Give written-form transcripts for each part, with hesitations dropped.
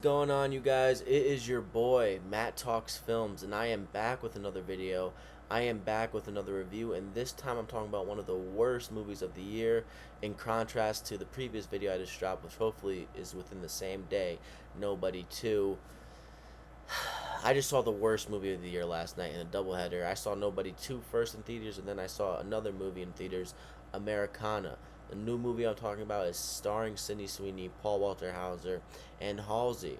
Going on, you guys? It is your boy Matt Talks Films, and I am back with another video. I am back with another review, and this time I'm talking about one of the worst movies of the year, in contrast to the previous video I just dropped, which hopefully is within the same day. Nobody 2. I just saw the worst movie of the year last night in a doubleheader. I saw Nobody 2 first in theaters, and then I saw another movie in theaters, Americana. The new movie I'm talking about is starring Sydney Sweeney, Paul Walter Hauser, and Halsey,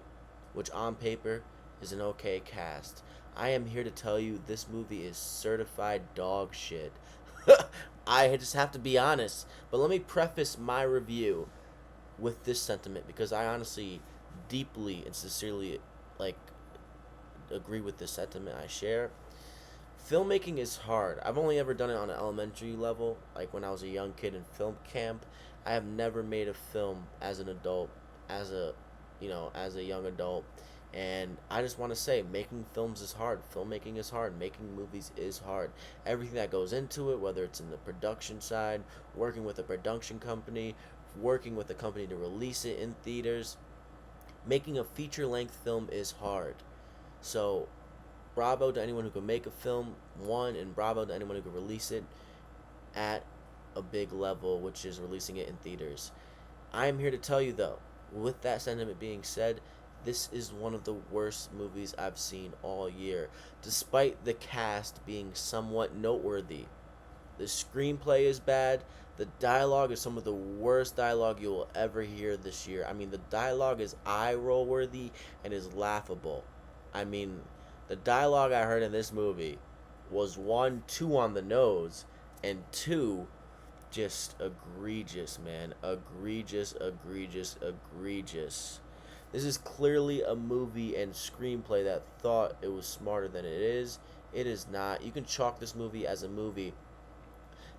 which on paper is an okay cast. I am here to tell you this movie is certified dog shit. I just have to be honest, but let me preface my review with this sentiment because I honestly, deeply, and sincerely like agree with this sentiment I share. Filmmaking is hard. I've only ever done it on an elementary level, like when I was a young kid in film camp. I have never made a film as an adult, as a, as a young adult. And I just want to say, making films is hard. Filmmaking is hard. Making movies is hard. Everything that goes into it, whether it's in the production side, working with a production company, working with a company to release it in theaters, making a feature length film is hard. So bravo to anyone who can make a film, one, and bravo to anyone who can release it at a big level, which is releasing it in theaters. I am here to tell you, though, with that sentiment being said, this is one of the worst movies I've seen all year, despite the cast being somewhat noteworthy. The screenplay is bad. The dialogue is some of the worst dialogue you will ever hear this year. I mean, the dialogue is eye roll worthy and is laughable. I mean, the dialogue I heard in this movie was one, too on the nose, and two, just egregious, man. Egregious, egregious, egregious. This is clearly a movie and screenplay that thought it was smarter than it is. It is not. You can chalk this movie as a movie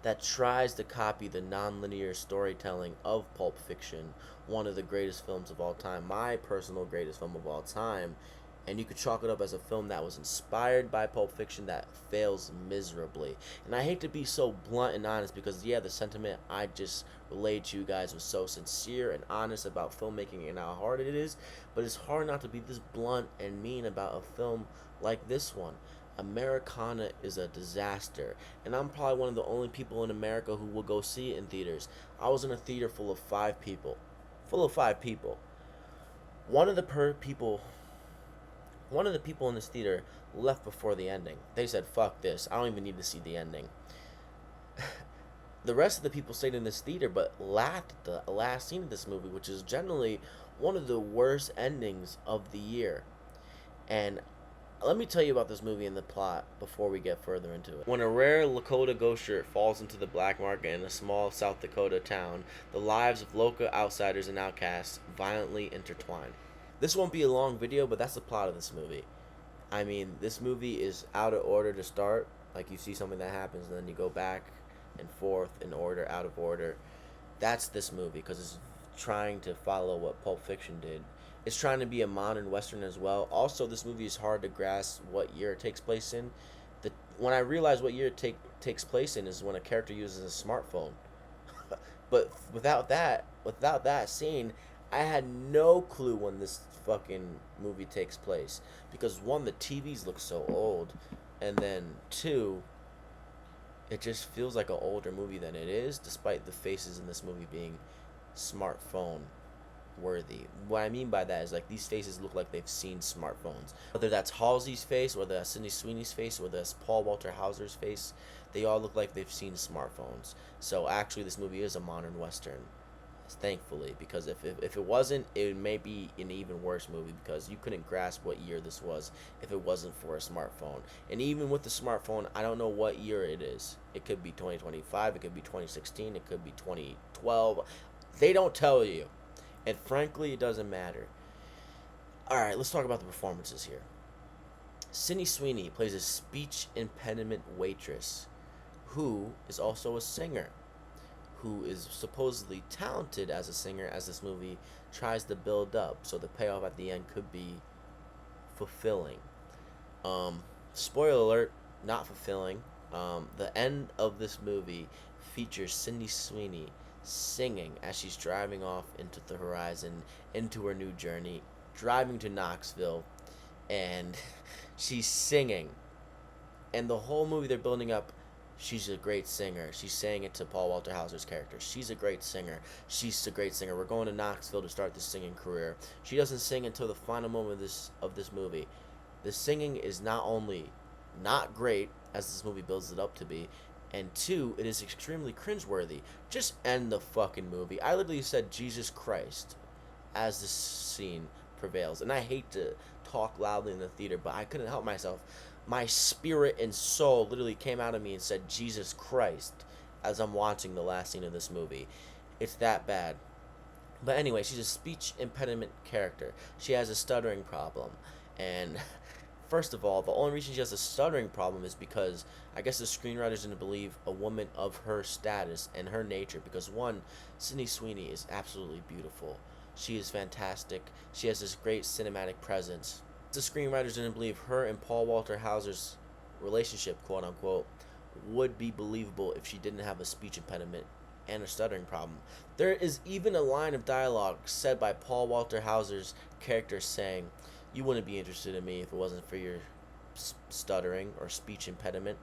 that tries to copy the nonlinear storytelling of Pulp Fiction, one of the greatest films of all time, my personal greatest film of all time. And you could chalk it up as a film that was inspired by Pulp Fiction that fails miserably. And I hate to be so blunt and honest because, yeah, the sentiment I just relayed to you guys was so sincere and honest about filmmaking and how hard it is, but it's hard not to be this blunt and mean about a film like this one. Americana is a disaster, and I'm probably one of the only people in America who will go see it in theaters. I was in a theater full of 5 people. Full of 5 people. One of the people one of the people in this theater left before the ending. They said, fuck this. I don't even need to see the ending. The rest of the people stayed in this theater but laughed at the last scene of this movie, which is generally one of the worst endings of the year. And let me tell you about this movie and the plot before we get further into it. When a rare Lakota ghost shirt falls into the black market in a small South Dakota town, the lives of local outsiders and outcasts violently intertwine. This won't be a long video, but that's the plot of this movie. I mean, this movie is out of order to start. Like, you see something that happens, and then you go back and forth in order, out of order. That's this movie, because it's trying to follow what Pulp Fiction did. It's trying to be a modern Western as well. Also, this movie is hard to grasp what year it takes place in. When I realized what year it takes place in is when a character uses a smartphone. But without that scene, I had no clue when this fucking movie takes place because one, the TVs look so old, and then two, it just feels like an older movie than it is, despite the faces in this movie being smartphone worthy. What I mean by that is, like, these faces look like they've seen smartphones. Whether that's Halsey's face, whether that's Sydney Sweeney's face, whether that's Paul Walter Hauser's face, they all look like they've seen smartphones. So actually, this movie is a modern Western, thankfully, because if it wasn't, it may be an even worse movie because you couldn't grasp what year this was if it wasn't for a smartphone. And even with the smartphone, I don't know what year it is. It could be 2025, it could be 2016, it could be 2012. They don't tell you, and frankly, it doesn't matter. Alright, let's talk about the performances here. Sydney Sweeney plays a speech impediment waitress who is also a singer, who is supposedly talented as a singer, as this movie tries to build up, so the payoff at the end could be fulfilling. Spoiler alert, not fulfilling. The end of this movie features Sydney Sweeney singing as she's driving off into the horizon, into her new journey, driving to Knoxville, and she's singing, and the whole movie they're building up. She's a great singer. She's saying it to Paul Walter Hauser's character. She's a great singer. She's a great singer. We're going to Knoxville to start this singing career. She doesn't sing until the final moment of this movie. The singing is not only not great, as this movie builds it up to be, and two, it is extremely cringeworthy. Just end the fucking movie. I literally said Jesus Christ as this scene prevails. And I hate to talk loudly in the theater, but I couldn't help myself. My spirit and soul literally came out of me and said Jesus Christ as I'm watching the last scene of this movie. It's that bad. But anyway, she's a speech impediment character. She has a stuttering problem. And first of all, the only reason she has a stuttering problem is because I guess the screenwriters didn't believe a woman of her status and her nature. Because one, Sydney Sweeney is absolutely beautiful. She is fantastic. She has this great cinematic presence. The screenwriters didn't believe her and Paul Walter Hauser's relationship, quote unquote, would be believable if she didn't have a speech impediment and a stuttering problem. There is even a line of dialogue said by Paul Walter Hauser's character saying, "You wouldn't be interested in me if it wasn't for your stuttering or speech impediment."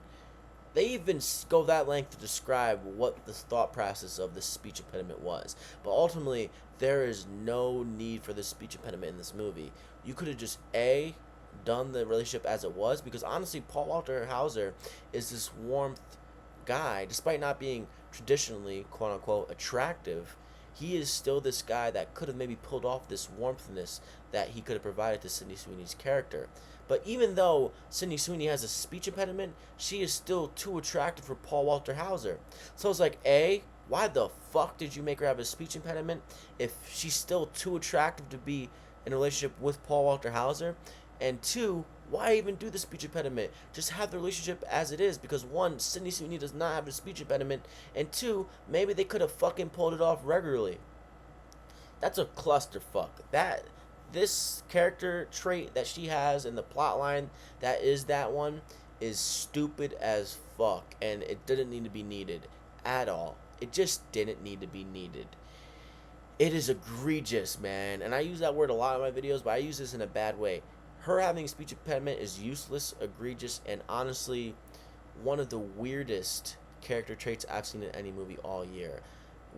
They even go that length to describe what the thought process of this speech impediment was. But ultimately, there is no need for this speech impediment in this movie. You could have just done the relationship as it was, because honestly, Paul Walter Hauser is this warmth guy, despite not being traditionally quote unquote attractive. He is still this guy that could have maybe pulled off this warmthness that he could have provided to Sydney Sweeney's character. But even though Sydney Sweeney has a speech impediment, she is still too attractive for Paul Walter Hauser. So it's like, why the fuck did you make her have a speech impediment if she's still too attractive to be in a relationship with Paul Walter Hauser? And two, why even do the speech impediment? Just have the relationship as it is, because one, Sydney Sweeney does not have a speech impediment, and two, maybe they could have fucking pulled it off regularly. That's a clusterfuck. This character trait that she has in the plot line that one is stupid as fuck, and it didn't need to be needed at all. It just didn't need to be needed. It is egregious, man, and I use that word a lot in my videos, but I use this in a bad way. Her having a speech impediment is useless, egregious, and honestly one of the weirdest character traits I've seen in any movie all year.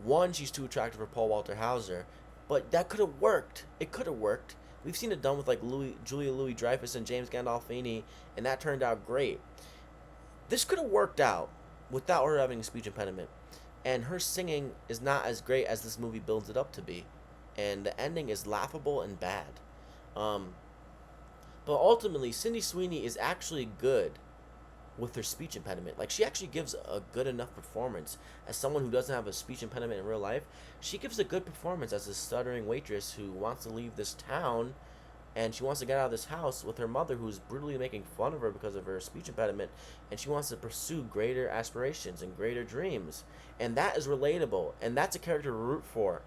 One, she's too attractive for Paul Walter Hauser, but that could have worked. It could have worked. We've seen it done with like Julia Louis-Dreyfus and James Gandolfini, and that turned out great. This could have worked out without her having a speech impediment, and her singing is not as great as this movie builds it up to be, and the ending is laughable and bad. But ultimately, Sydney Sweeney is actually good with her speech impediment. Like, she actually gives a good enough performance. As someone who doesn't have a speech impediment in real life, she gives a good performance as a stuttering waitress who wants to leave this town, and she wants to get out of this house with her mother, who's brutally making fun of her because of her speech impediment, and she wants to pursue greater aspirations and greater dreams. And that is relatable, and that's a character to root for.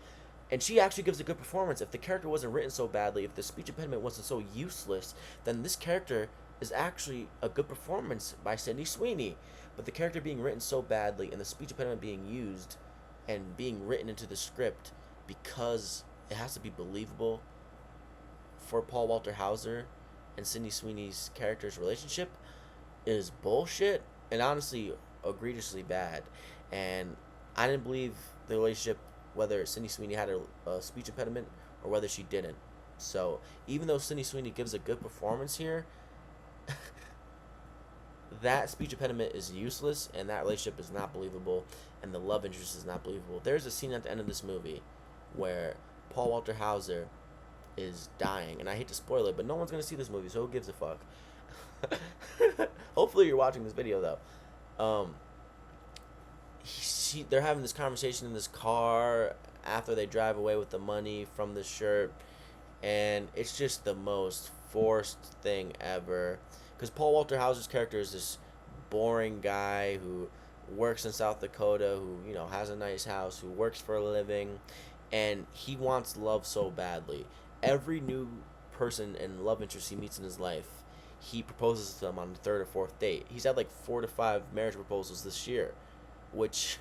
And she actually gives a good performance. If the character wasn't written so badly, if the speech impediment wasn't so useless, then this character is actually a good performance by Sydney Sweeney. But the character being written so badly and the speech impediment being used and being written into the script because it has to be believable for Paul Walter Hauser and Sydney Sweeney's character's relationship is bullshit and honestly egregiously bad. And I didn't believe the relationship, whether Sydney Sweeney had a speech impediment or whether she didn't. So even though Sydney Sweeney gives a good performance here, that speech impediment is useless, and that relationship is not believable, and the love interest is not believable. There's a scene at the end of this movie where Paul Walter Hauser is dying, and I hate to spoil it, but no one's gonna see this movie, so who gives a fuck? Hopefully you're watching this video though. They're having this conversation in this car after they drive away with the money from the shirt, and it's just the most forced thing ever. Because Paul Walter Hauser's character is this boring guy who works in South Dakota, who, you know, has a nice house, who works for a living, and he wants love so badly. Every new person and love interest he meets in his life, he proposes to them on the third or fourth date. He's had like 4 to 5 marriage proposals this year, which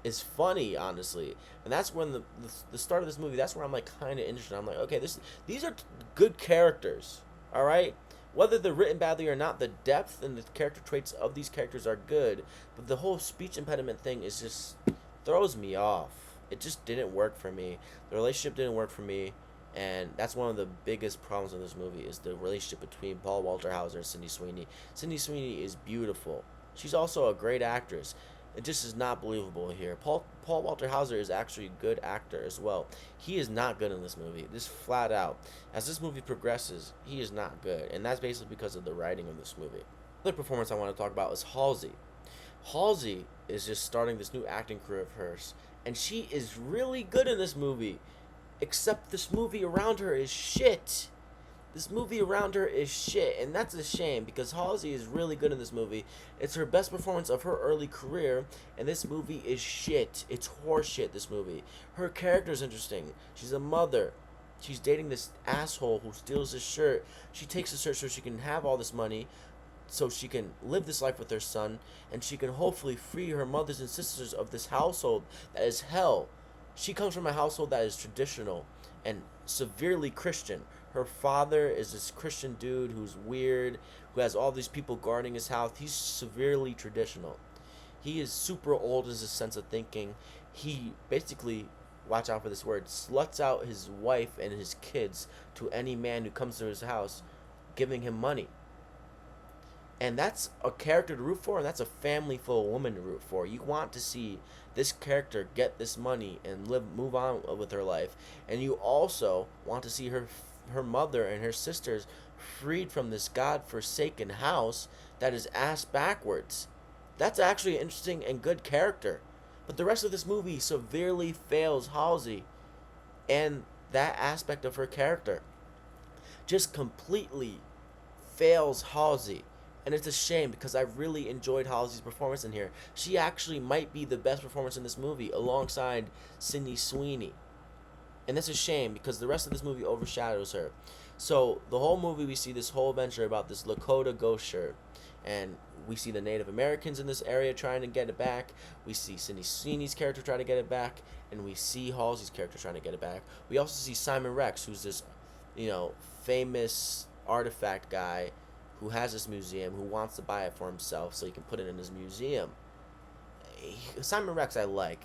is funny, honestly. And that's when the start of this movie, that's where I'm like kind of interested. I'm like, okay, these are good characters, all right? Whether they're written badly or not, the depth and the character traits of these characters are good, but the whole speech impediment thing is just throws me off. It just didn't work for me. The relationship didn't work for me, and that's one of the biggest problems in this movie is the relationship between Paul Walter Hauser and Sydney Sweeney. Sydney Sweeney is beautiful. She's also a great actress. It just is not believable here. Paul Walter Hauser is actually a good actor as well. He is not good in this movie. This flat out. As this movie progresses, he is not good, and that's basically because of the writing of this movie. Another performance I want to talk about is Halsey. Halsey is just starting this new acting career of hers, and she is really good in this movie. Except this movie around her is shit. This movie around her is shit, and that's a shame because Halsey is really good in this movie. It's her best performance of her early career, and this movie is shit. It's horseshit, this movie. Her character's interesting. She's a mother. She's dating this asshole who steals his shirt. She takes the shirt so she can have all this money, so she can live this life with her son, and she can hopefully free her mothers and sisters of this household that is hell. She comes from a household that is traditional and severely Christian. Her father is this Christian dude who's weird, who has all these people guarding his house. He's severely traditional. He is super old in his sense of thinking. He basically, watch out for this word, sluts out his wife and his kids to any man who comes to his house, giving him money. And that's a character to root for, and that's a family full of women to root for. You want to see this character get this money and move on with her life, and you also want to see her mother and her sisters freed from this god-forsaken house that is ass backwards. That's actually an interesting and good character. But the rest of this movie severely fails Halsey and that aspect of her character. Just completely fails Halsey. And it's a shame because I really enjoyed Halsey's performance in here. She actually might be the best performance in this movie alongside Sydney Sweeney. And that's a shame because the rest of this movie overshadows her. So the whole movie we see this whole adventure about this Lakota ghost shirt. And we see the Native Americans in this area trying to get it back. We see Sydney Sweeney's character try to get it back. And we see Halsey's character trying to get it back. We also see Simon Rex, who's this, famous artifact guy who has this museum, who wants to buy it for himself so he can put it in his museum. Simon Rex I like.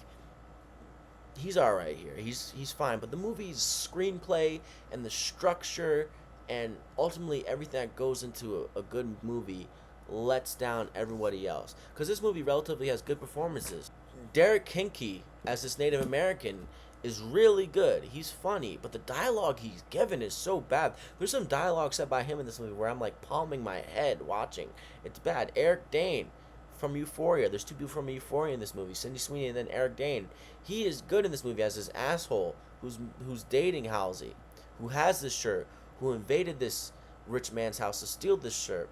He's alright here. He's fine. But the movie's screenplay and the structure and ultimately everything that goes into a good movie lets down everybody else. Because this movie relatively has good performances. Derek Kinky as this Native American is really good. He's funny, but the dialogue he's given is so bad. There's some dialogue said by him in this movie where I'm like palming my head watching. It's bad. Eric Dane from Euphoria. There's two people from Euphoria in this movie, Sydney Sweeney and then Eric Dane. He is good in this movie as this asshole who's dating Halsey, who has this shirt, who invaded this rich man's house to steal this shirt.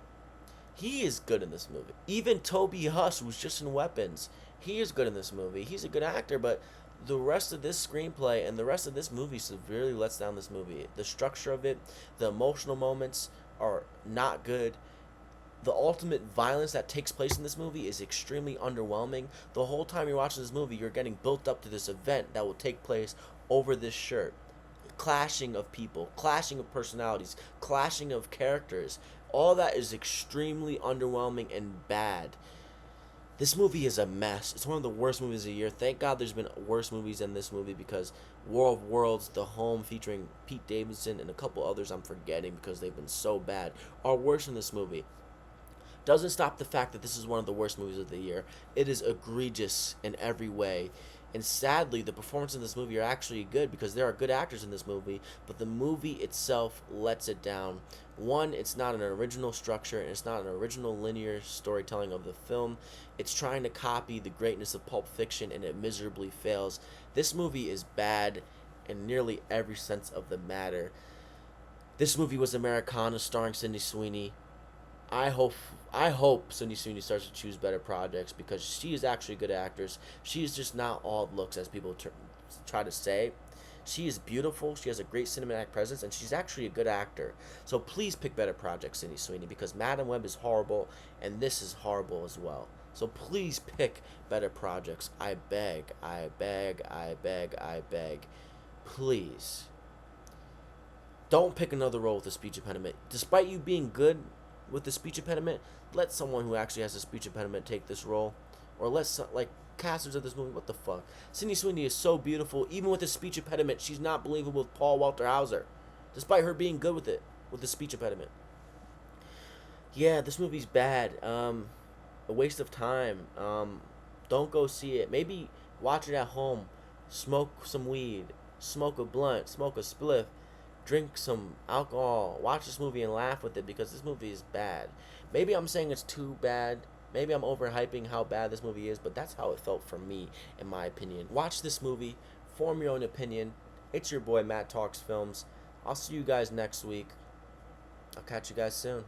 He is good in this movie. Even Toby Huss, who's just in Weapons, he is good in this movie. He's a good actor, but the rest of this screenplay and the rest of this movie severely lets down this movie. The structure of it, the emotional moments are not good. The ultimate violence that takes place in this movie is extremely underwhelming. The whole time you're watching this movie, you're getting built up to this event that will take place over this shirt. Clashing of people, clashing of personalities, clashing of characters. All that is extremely underwhelming and bad. This movie is a mess. It's one of the worst movies of the year. Thank God there's been worse movies than this movie because War of Worlds, The Home featuring Pete Davidson and a couple others I'm forgetting because they've been so bad, are worse than this movie. Doesn't stop the fact that this is one of the worst movies of the year. It is egregious in every way. And sadly, the performances in this movie are actually good because there are good actors in this movie, but the movie itself lets it down. One, it's not an original structure, and it's not an original linear storytelling of the film. It's trying to copy the greatness of Pulp Fiction, and it miserably fails. This movie is bad in nearly every sense of the matter. This movie was Americana, starring Sydney Sweeney. I hope Sydney Sweeney starts to choose better projects because she is actually a good actress. She is just not all looks as people try to say. She is beautiful. She has a great cinematic presence, and she's actually a good actor. So please pick better projects, Sydney Sweeney, because Madam Web is horrible, and this is horrible as well. So please pick better projects. I beg, I beg, I beg, I beg. Please. Don't pick another role with a speech impediment. Despite you being good with the speech impediment, let someone who actually has a speech impediment take this role. Or let like casters of this movie, what the fuck? Sydney Sweeney is so beautiful. Even with a speech impediment, she's not believable with Paul Walter Hauser. Despite her being good with it, with the speech impediment. Yeah, this movie's bad. A waste of time. Don't go see it. Maybe watch it at home. Smoke some weed. Smoke a blunt. Smoke a spliff. Drink some alcohol. Watch this movie and laugh with it because this movie is bad. Maybe I'm saying it's too bad. Maybe I'm overhyping how bad this movie is, but that's how it felt for me, in my opinion. Watch this movie. Form your own opinion. It's your boy Matt Talks Films. I'll see you guys next week. I'll catch you guys soon.